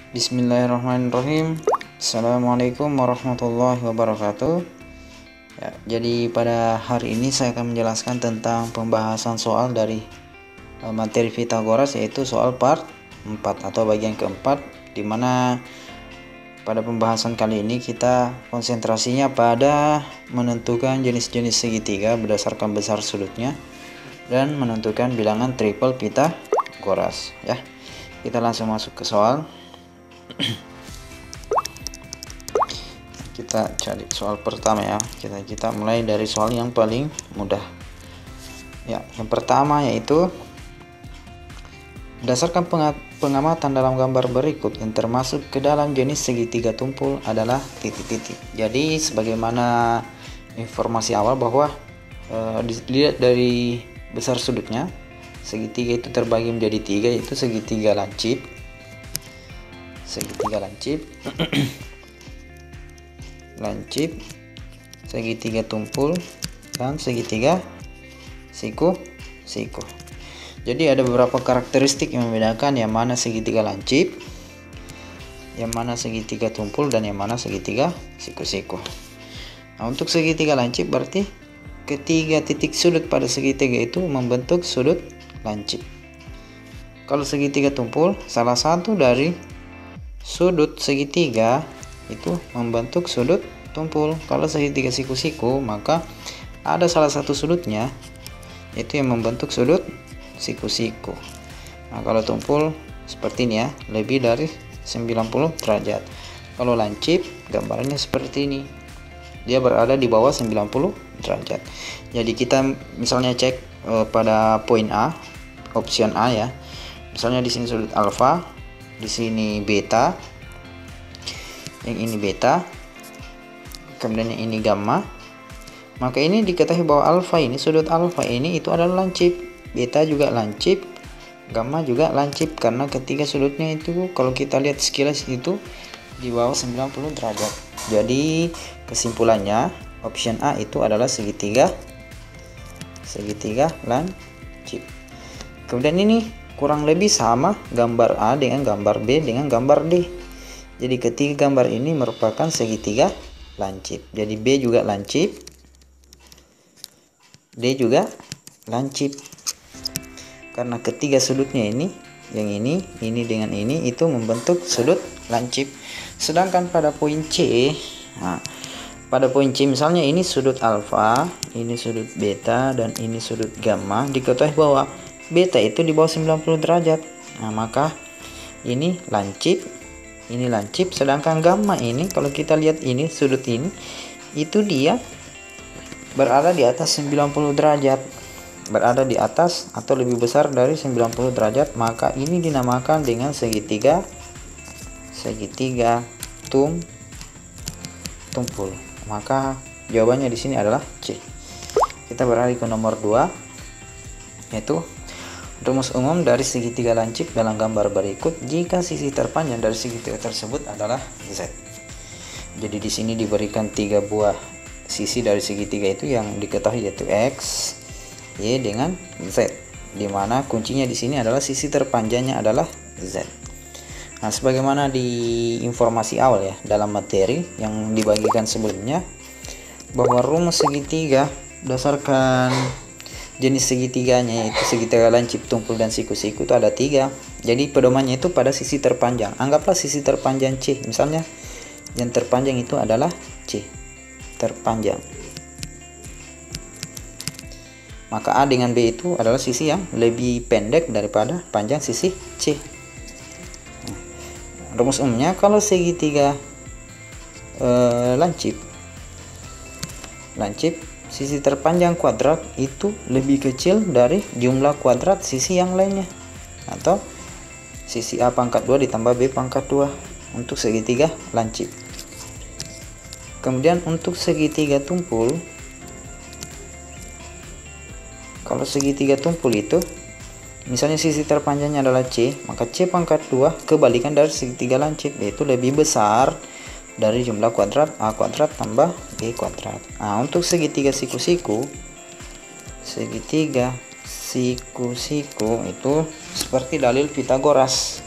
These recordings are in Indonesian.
Bismillahirrahmanirrahim. Assalamualaikum warahmatullahi wabarakatuh. Ya, jadi pada hari ini saya akan menjelaskan tentang pembahasan soal dari materi Pitagoras, yaitu soal part 4 atau bagian keempat, dimana pada pembahasan kali ini kita konsentrasinya pada menentukan jenis-jenis segitiga berdasarkan besar sudutnya dan menentukan bilangan triple Pitagoras. Ya, kita langsung masuk ke soal. Kita cari soal pertama ya. Kita mulai dari soal yang paling mudah. Ya, yang pertama yaitu berdasarkan pengamatan dalam gambar berikut yang termasuk ke dalam jenis segitiga tumpul adalah titik-titik. Jadi sebagaimana informasi awal bahwa dilihat dari besar sudutnya, segitiga itu terbagi menjadi tiga, yaitu segitiga lancip, lancip, segitiga tumpul, dan segitiga siku. Jadi ada beberapa karakteristik yang membedakan yang mana segitiga lancip, yang mana segitiga tumpul, dan yang mana segitiga siku-siku. Nah, untuk segitiga lancip berarti ketiga titik sudut pada segitiga itu membentuk sudut lancip. Kalau segitiga tumpul, salah satu dari sudut segitiga itu membentuk sudut tumpul. Kalau segitiga siku-siku, maka ada salah satu sudutnya itu yang membentuk sudut siku-siku. Nah, kalau tumpul seperti ini ya, lebih dari 90 derajat. Kalau lancip gambarnya seperti ini, dia berada di bawah 90 derajat. Jadi kita misalnya cek pada poin A, option A ya. Misalnya di sini sudut alfa, di sini beta, yang ini beta, kemudian yang ini gamma. Maka ini diketahui bahwa alfa ini, sudut alfa ini itu adalah lancip, beta juga lancip, gamma juga lancip, karena ketiga sudutnya itu kalau kita lihat sekilas itu di bawah 90 derajat. Jadi kesimpulannya option A itu adalah segitiga lancip. Kemudian ini kurang lebih sama gambar A dengan gambar B dengan gambar D. Jadi ketiga gambar ini merupakan segitiga lancip. Jadi B juga lancip, D juga lancip. Karena ketiga sudutnya ini, yang ini dengan ini itu membentuk sudut lancip. Sedangkan pada poin C, nah, pada poin C misalnya ini sudut alfa, ini sudut beta, dan ini sudut gamma, diketahui bahwa beta itu di bawah 90 derajat. Nah, maka ini lancip, sedangkan gamma ini kalau kita lihat ini sudut ini itu dia berada di atas 90 derajat, berada di atas atau lebih besar dari 90 derajat, maka ini dinamakan dengan segitiga tumpul. Maka jawabannya di sini adalah C. Kita beralih ke nomor 2, yaitu rumus umum dari segitiga lancip dalam gambar berikut jika sisi terpanjang dari segitiga tersebut adalah Z. Jadi di sini diberikan 3 buah sisi dari segitiga itu yang diketahui, yaitu X, Y dengan Z, dimana kuncinya di sini adalah sisi terpanjangnya adalah Z. Nah, sebagaimana di informasi awal ya dalam materi yang dibagikan sebelumnya, bahwa rumus segitiga berdasarkan jenis segitiganya, yaitu segitiga lancip, tumpul, dan siku-siku itu ada 3. Jadi pedomannya itu pada sisi terpanjang. Anggaplah sisi terpanjang C, misalnya yang terpanjang itu adalah C terpanjang, maka A dengan B itu adalah sisi yang lebih pendek daripada panjang sisi C. Rumus umumnya kalau segitiga lancip, sisi terpanjang kuadrat itu lebih kecil dari jumlah kuadrat sisi yang lainnya, atau sisi A pangkat 2 ditambah B pangkat 2 untuk segitiga lancip. Kemudian untuk segitiga tumpul, kalau segitiga tumpul itu misalnya sisi terpanjangnya adalah C, maka C pangkat 2 kebalikan dari segitiga lancip, yaitu lebih besar dari jumlah kuadrat A kuadrat tambah B kuadrat. Nah, untuk segitiga siku-siku itu seperti dalil Pitagoras,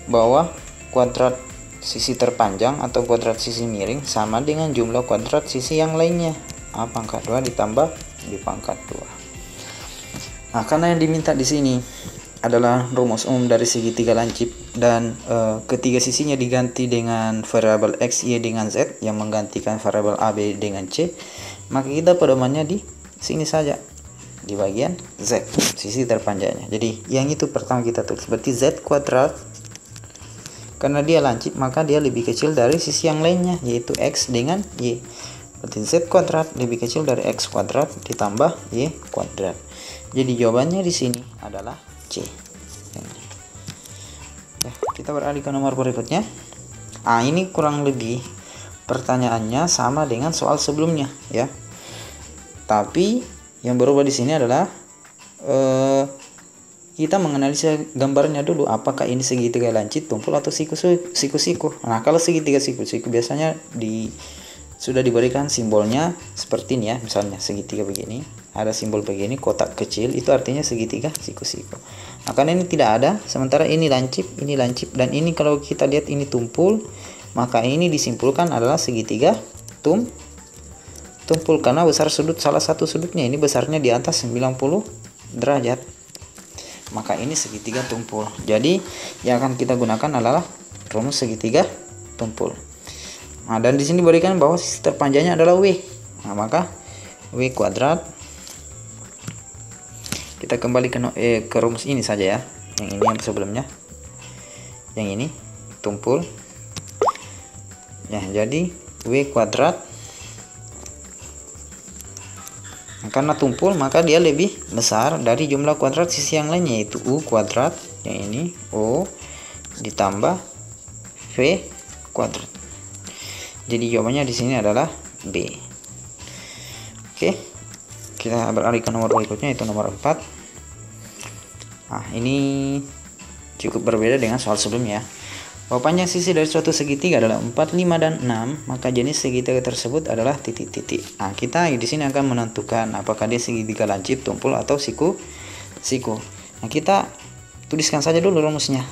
bahwa kuadrat sisi terpanjang atau kuadrat sisi miring sama dengan jumlah kuadrat sisi yang lainnya. A pangkat 2 ditambah B pangkat 2. Nah, karena yang diminta di sini adalah rumus umum dari segitiga lancip dan ketiga sisinya diganti dengan variabel X, Y dengan Z yang menggantikan variabel A, B dengan C, maka kita pedomannya di sini saja, di bagian Z, sisi terpanjangnya. Jadi yang itu pertama kita tulis, berarti Z kuadrat, karena dia lancip maka dia lebih kecil dari sisi yang lainnya, yaitu X dengan Y. Berarti Z kuadrat lebih kecil dari X kuadrat ditambah Y kuadrat. Jadi jawabannya di sini adalah C. Ya, kita beralih ke nomor berikutnya. Ini kurang lebih pertanyaannya sama dengan soal sebelumnya ya. Tapi yang berubah di sini adalah kita menganalisa gambarnya dulu, apakah ini segitiga lancip, tumpul atau siku-siku. Nah, kalau segitiga siku-siku biasanya sudah diberikan simbolnya seperti ini ya. Misalnya segitiga begini, ada simbol begini, kotak kecil, itu artinya segitiga siku-siku. Nah, karena ini tidak ada, sementara ini lancip, dan ini kalau kita lihat ini tumpul, maka ini disimpulkan adalah segitiga tumpul karena besar sudut salah satu sudutnya ini besarnya di atas 90 derajat. Maka ini segitiga tumpul. Jadi yang akan kita gunakan adalah rumus segitiga tumpul. Nah, dan di sini diberikan bahwa sisi terpanjangnya adalah W. Nah, maka W kuadrat. Kita kembali ke rumus ini saja ya. Yang ini yang sebelumnya. Yang ini tumpul. Ya, jadi W kuadrat. Karena tumpul maka dia lebih besar dari jumlah kuadrat sisi yang lainnya, yaitu U kuadrat, yang ini O ditambah V kuadrat. Jadi jawabannya di sini adalah B. Oke, kita beralih ke nomor berikutnya, yaitu nomor 4. Nah, ini cukup berbeda dengan soal sebelumnya. Bahwa panjang sisi dari suatu segitiga adalah 4, 5, dan 6, maka jenis segitiga tersebut adalah titik-titik. Nah, kita di sini akan menentukan apakah dia segitiga lancip, tumpul, atau siku-siku. Nah, kita tuliskan saja dulu rumusnya.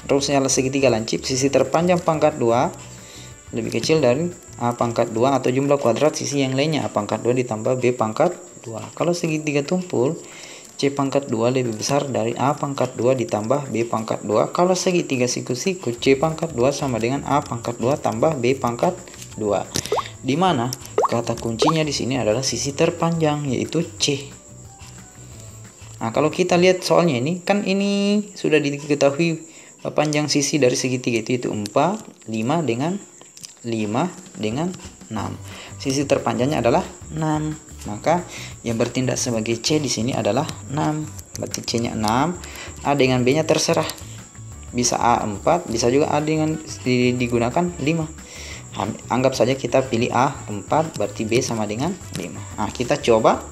Rumusnya adalah segitiga lancip, sisi terpanjang pangkat 2 lebih kecil dari A pangkat 2 atau jumlah kuadrat sisi yang lainnya, A pangkat 2 ditambah B pangkat 2. Kalau segitiga tumpul, C pangkat 2 lebih besar dari A pangkat 2 ditambah B pangkat 2. Kalau segitiga siku-siku, C pangkat 2 sama dengan A pangkat 2 tambah B pangkat 2. Di mana kata kuncinya di sini adalah sisi terpanjang, yaitu C. Nah, kalau kita lihat soalnya ini, kan ini sudah diketahui panjang sisi dari segitiga itu 4, 5 dengan 6. Sisi terpanjangnya adalah 6. Maka yang bertindak sebagai C di sini adalah 6. Berarti C-nya 6, A dengan B-nya terserah. Bisa A 4, bisa juga A dengan digunakan 5. Anggap saja kita pilih A 4, berarti B sama dengan 5. Nah, kita coba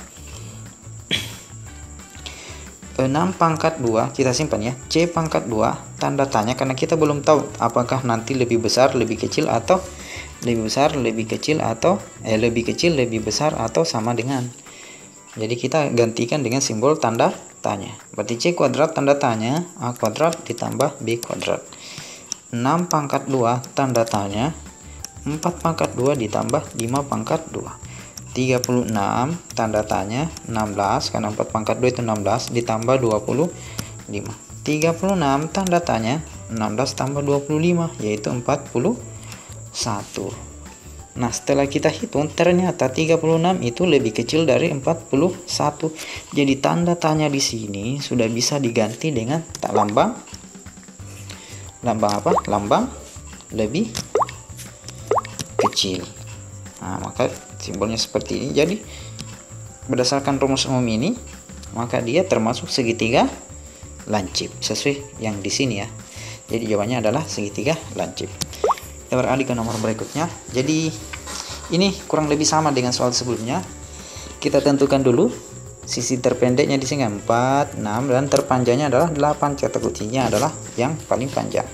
6 pangkat 2 kita simpan ya. C pangkat 2 tanda tanya, karena kita belum tahu apakah nanti lebih besar, lebih kecil, atau lebih besar, lebih kecil, atau lebih kecil, lebih besar, atau sama dengan. Jadi kita gantikan dengan simbol tanda tanya. Berarti C kuadrat tanda tanya A kuadrat ditambah B kuadrat. 6 pangkat 2 tanda tanya 4 pangkat 2 ditambah 5 pangkat 2. 36 tanda tanya 16, karena 4 pangkat 2 itu 16 ditambah 25. 36 tanda tanya 16 tambah 25, yaitu 41. Nah, setelah kita hitung ternyata 36 itu lebih kecil dari 41. Jadi tanda tanya di sini sudah bisa diganti dengan lambang apa? Lambang lebih kecil. Nah, maka simbolnya seperti ini. Jadi berdasarkan rumus umum ini, maka dia termasuk segitiga lancip sesuai yang di sini ya. Jadi jawabannya adalah segitiga lancip. Kita beralih ke nomor berikutnya. Jadi ini kurang lebih sama dengan soal sebelumnya. Kita tentukan dulu sisi terpendeknya di sini 4, 6, dan terpanjangnya adalah 8. Kata kuncinya adalah yang paling panjang.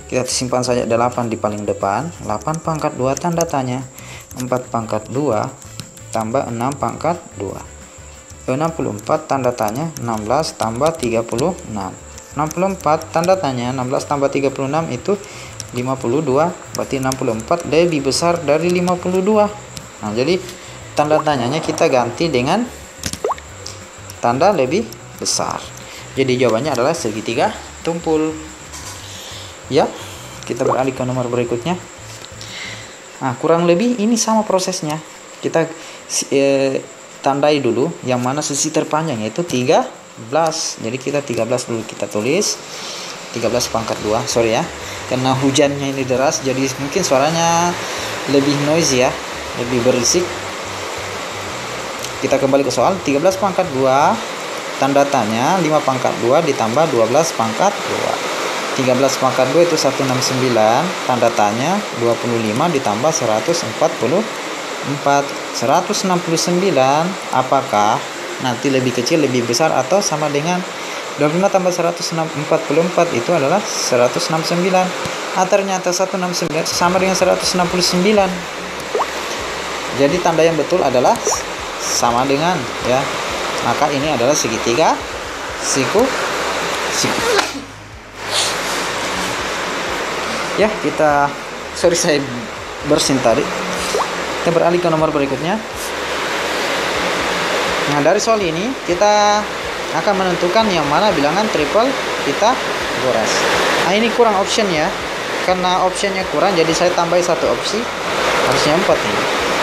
Kita simpan saja 8 di paling depan. 8 pangkat 2 tanda tanya 4 pangkat 2 tambah 6 pangkat 2. 64 tanda tanya 16 tambah 36. 64 tanda tanya 16 tambah 36 itu 52, berarti 64 lebih besar dari 52. Nah, jadi tanda tanyanya kita ganti dengan tanda lebih besar. Jadi jawabannya adalah segitiga tumpul. Ya, kita beralih ke nomor berikutnya. Nah, kurang lebih ini sama prosesnya. Kita tandai dulu yang mana sisi terpanjang, yaitu 13. Jadi kita 13 dulu kita tulis. 13 pangkat 2, sorry ya, karena hujannya ini deras jadi mungkin suaranya lebih noisy ya, lebih berisik. Kita kembali ke soal. 13 pangkat 2 tanda tanya 5 pangkat 2 ditambah 12 pangkat 2. 13 pangkat 2 itu 169, tanda tanya 25 ditambah 144. 169 apakah nanti lebih kecil, lebih besar, atau sama dengan 25 tambah 144 itu adalah 169. Ternyata 169 sama dengan 169. Jadi tanda yang betul adalah sama dengan, ya. Maka ini adalah segitiga siku. Ya, saya bersin tadi. Kita beralih ke nomor berikutnya. Nah, dari soal ini kita akan menentukan yang mana bilangan triple Pythagoras. Nah, ini kurang option ya. Karena optionnya kurang, jadi saya tambahin satu opsi. Harusnya 4 ini.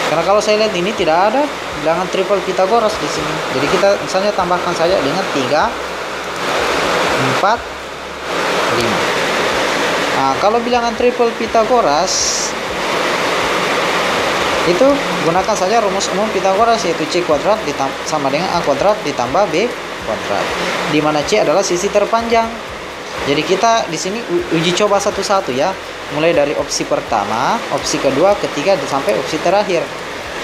Karena kalau saya lihat ini tidak ada bilangan triple Pythagoras di sini. Jadi kita misalnya tambahkan saja dengan 3, 4, 5. Nah, kalau bilangan triple Pythagoras itu gunakan saja rumus umum Pythagoras, yaitu C kuadrat sama dengan A kuadrat ditambah B kuadrat, di mana C adalah sisi terpanjang. Jadi kita di sini uji coba satu-satu ya, mulai dari opsi pertama, opsi kedua, ketiga, sampai opsi terakhir.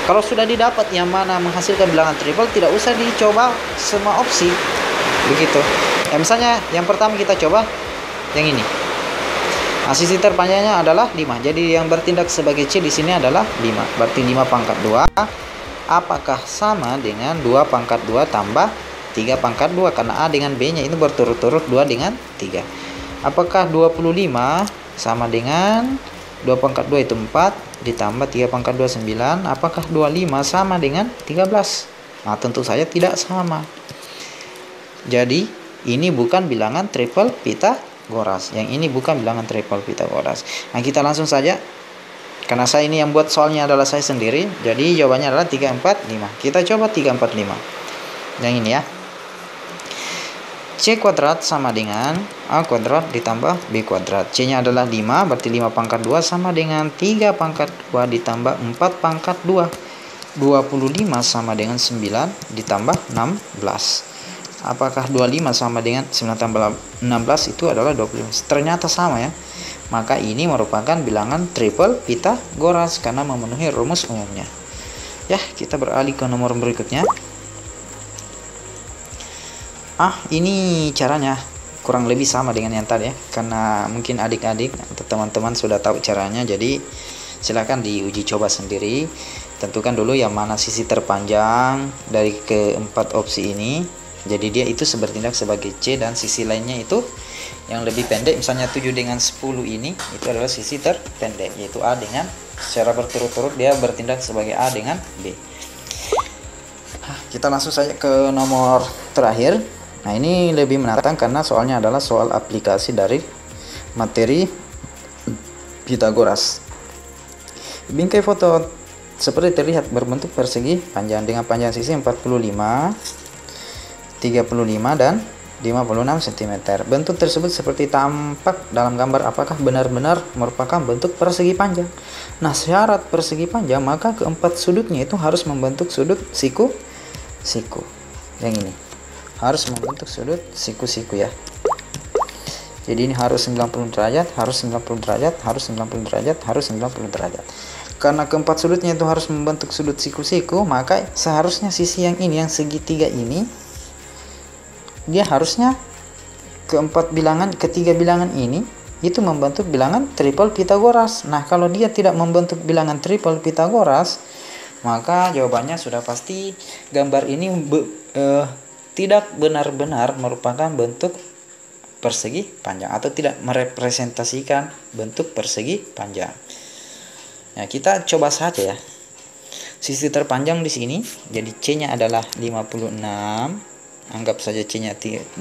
Kalau sudah didapat yang mana menghasilkan bilangan triple, tidak usah dicoba semua opsi, begitu. Misalnya yang pertama kita coba yang ini. Nah, sisi terpanjangnya adalah 5. Jadi yang bertindak sebagai C di sini adalah 5. Berarti 5 pangkat 2 apakah sama dengan 2 pangkat 2 tambah 3 pangkat 2, karena A dengan B nya itu berturut-turut 2 dengan 3. Apakah 25 sama dengan 2 pangkat 2 itu 4 ditambah 3 pangkat 2 9. Apakah 25 sama dengan 13? Nah, tentu saja tidak sama. Jadi ini bukan bilangan triple Pythagoras. Yang ini bukan bilangan triple Pythagoras. Nah, kita langsung saja. Karena saya ini yang buat soalnya adalah saya sendiri, jadi jawabannya adalah 3, 4, 5. Kita coba 3, 4, 5. Yang ini ya. C kuadrat sama dengan A kuadrat ditambah B kuadrat. C nya adalah 5, berarti 5 pangkat 2 sama dengan 3 pangkat 2 ditambah 4 pangkat 2. 25 sama dengan 9 ditambah 16. Apakah 25 sama dengan 9 tambah 16 itu adalah 25? Ternyata sama ya. Maka ini merupakan bilangan triple Pythagoras karena memenuhi rumus umumnya. Ya, kita beralih ke nomor berikutnya. Ini caranya kurang lebih sama dengan yang tadi ya. Karena mungkin adik-adik atau teman-teman sudah tahu caranya, jadi silakan diuji coba sendiri. Tentukan dulu yang mana sisi terpanjang dari keempat opsi ini. Jadi dia itu bertindak sebagai C, dan sisi lainnya itu yang lebih pendek, misalnya 7 dengan 10 ini itu adalah sisi terpendek, yaitu A dengan secara berturut-turut dia bertindak sebagai A dengan B. Kita langsung saja ke nomor terakhir. Nah, ini lebih menantang karena soalnya adalah soal aplikasi dari materi Pythagoras. Bingkai foto seperti terlihat berbentuk persegi panjang dengan panjang sisi 45, 35 dan 56 cm. Bentuk tersebut seperti tampak dalam gambar. Apakah benar-benar merupakan bentuk persegi panjang? Nah, syarat persegi panjang maka keempat sudutnya itu harus membentuk sudut siku-siku. Yang ini harus membentuk sudut siku-siku ya. Jadi ini harus 90 derajat, harus 90 derajat, harus 90 derajat, harus 90 derajat. Karena keempat sudutnya itu harus membentuk sudut siku-siku, maka seharusnya sisi yang ini, yang segitiga ini, dia harusnya ketiga bilangan ini itu membentuk bilangan triple Pythagoras. Nah, kalau dia tidak membentuk bilangan triple Pythagoras, maka jawabannya sudah pasti gambar ini tidak benar-benar merupakan bentuk persegi panjang atau tidak merepresentasikan bentuk persegi panjang. Nah, kita coba saja ya. Sisi terpanjang di sini, jadi C-nya adalah 56. Anggap saja C-nya 56.